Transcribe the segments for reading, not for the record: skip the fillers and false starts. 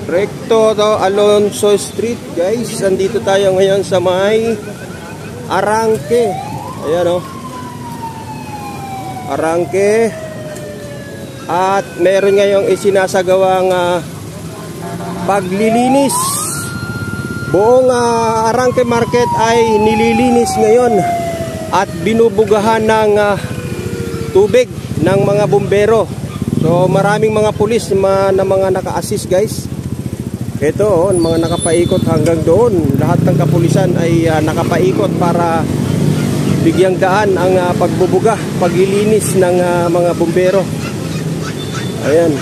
Recto to Alonso Street, guys. Andito tayo ngayon sa may Arangke. Ayan o. Arangke. At meron ngayong isinasagawang paglilinis. Buong Arangke Market ay nililinis ngayon at binubugahan ng tubig ng mga bumbero. So maraming mga pulis na mga naka-assist, guys. Ito, mga nakapaikot hanggang doon. Lahat ng kapulisan ay nakapaikot para bigyang daan ang pagbubuga, paglilinis ng mga bumbero. Ayan.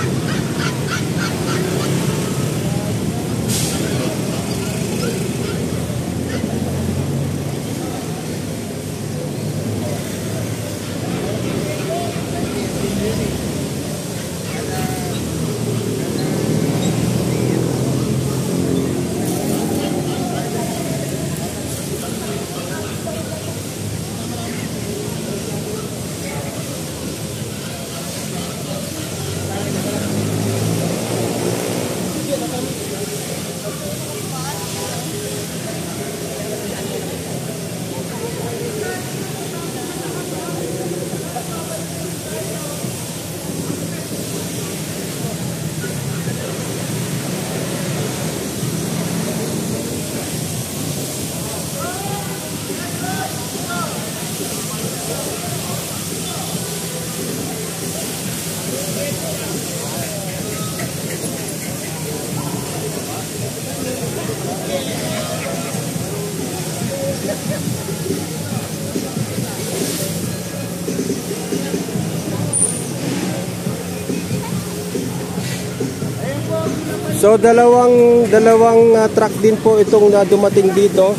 So dalawang truck din po itong dumating dito.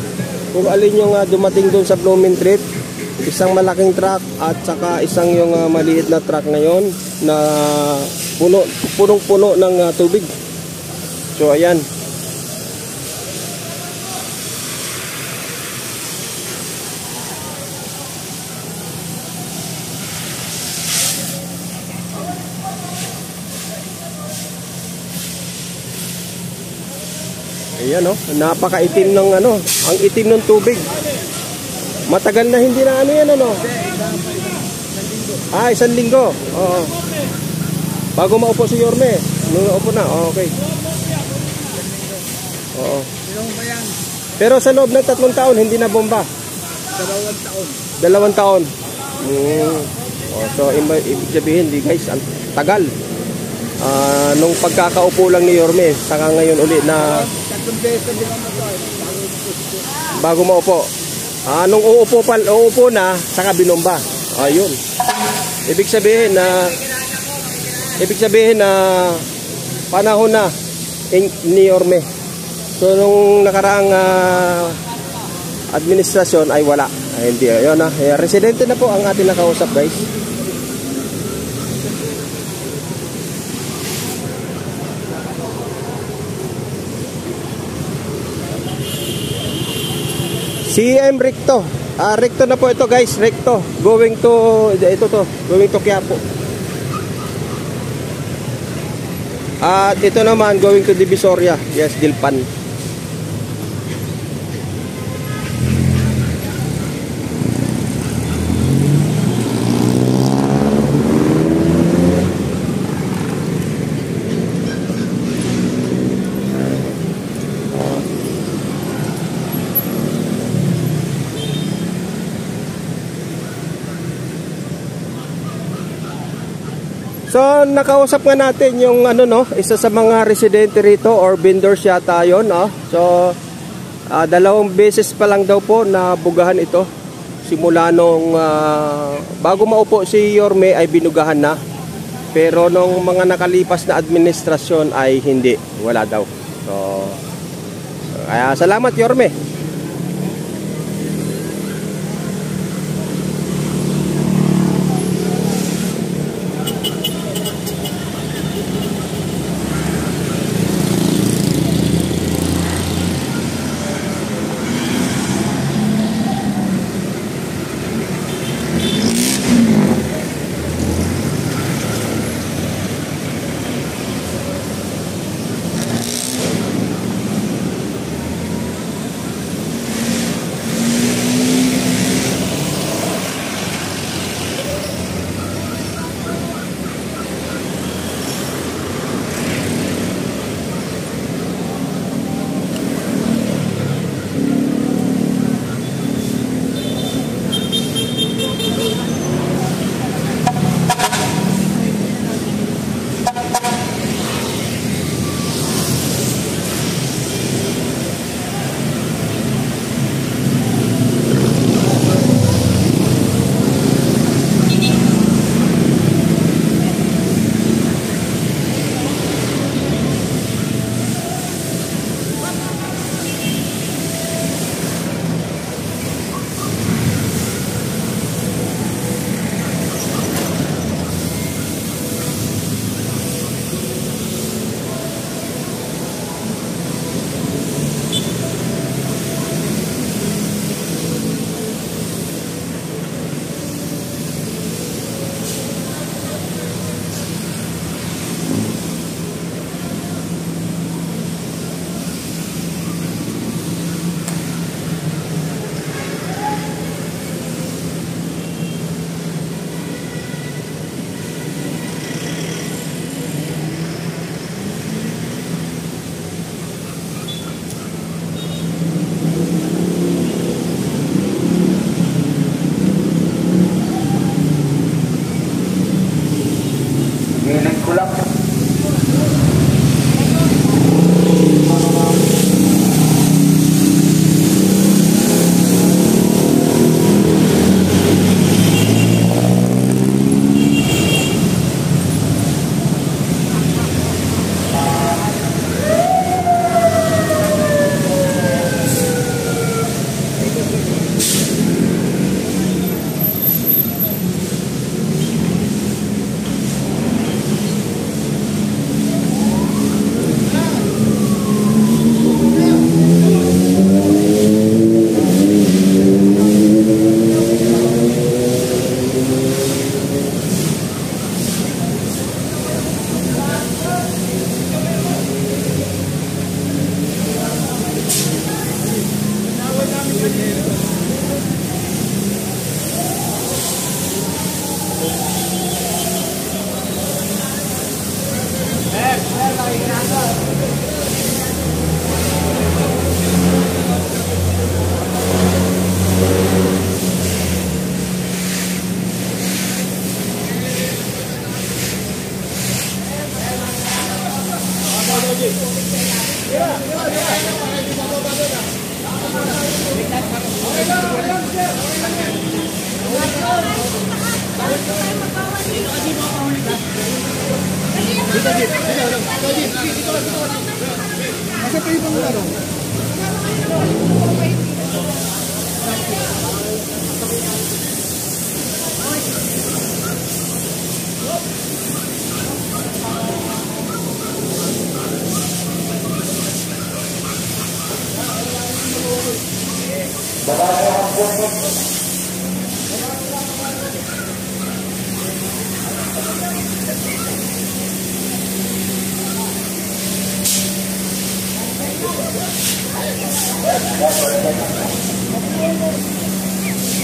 Kung alin yung dumating doon sa Blumentritt, isang malaking truck at saka isang yung maliit na truck ngayon na punong-puno ng tubig. So ayan. Ayan napakaitim ng ang itim ng tubig. Matagal na hindi na yan isang linggo. Oo. Bago maupo si Yorme. Naupo na. Okay. Oo. Pero sa loob ng 3 taon hindi na bomba. 2 taon. So ibig sabihin guys, ang tagal. Nung pagkakaupo lang ni Yorme, saka ngayon uli na bago maupo. Nung uupo na, saka binomba. Ayun. Ibig sabihin na panahon na ni Yorme. So nung nakaraang administrasyon ay wala. Hindi. Ayun residente na po ang ating nakausap, guys. CM Recto. Recto na po ito, guys. Recto. Going to Quiapo. At ito naman going to Divisoria. Yes, Dilpan. So nakausap nga natin yung isa sa mga residente rito or vendors yata yun, So 2 beses pa lang daw po na bugahan ito. Simula nung bago maupo si Yorme ay binugahan na. Pero nung mga nakalipas na administrasyon ay hindi, wala daw. So kaya salamat, Yorme.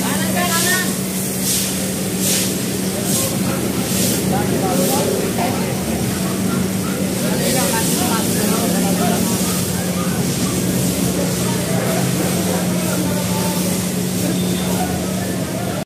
Kanan, kanan.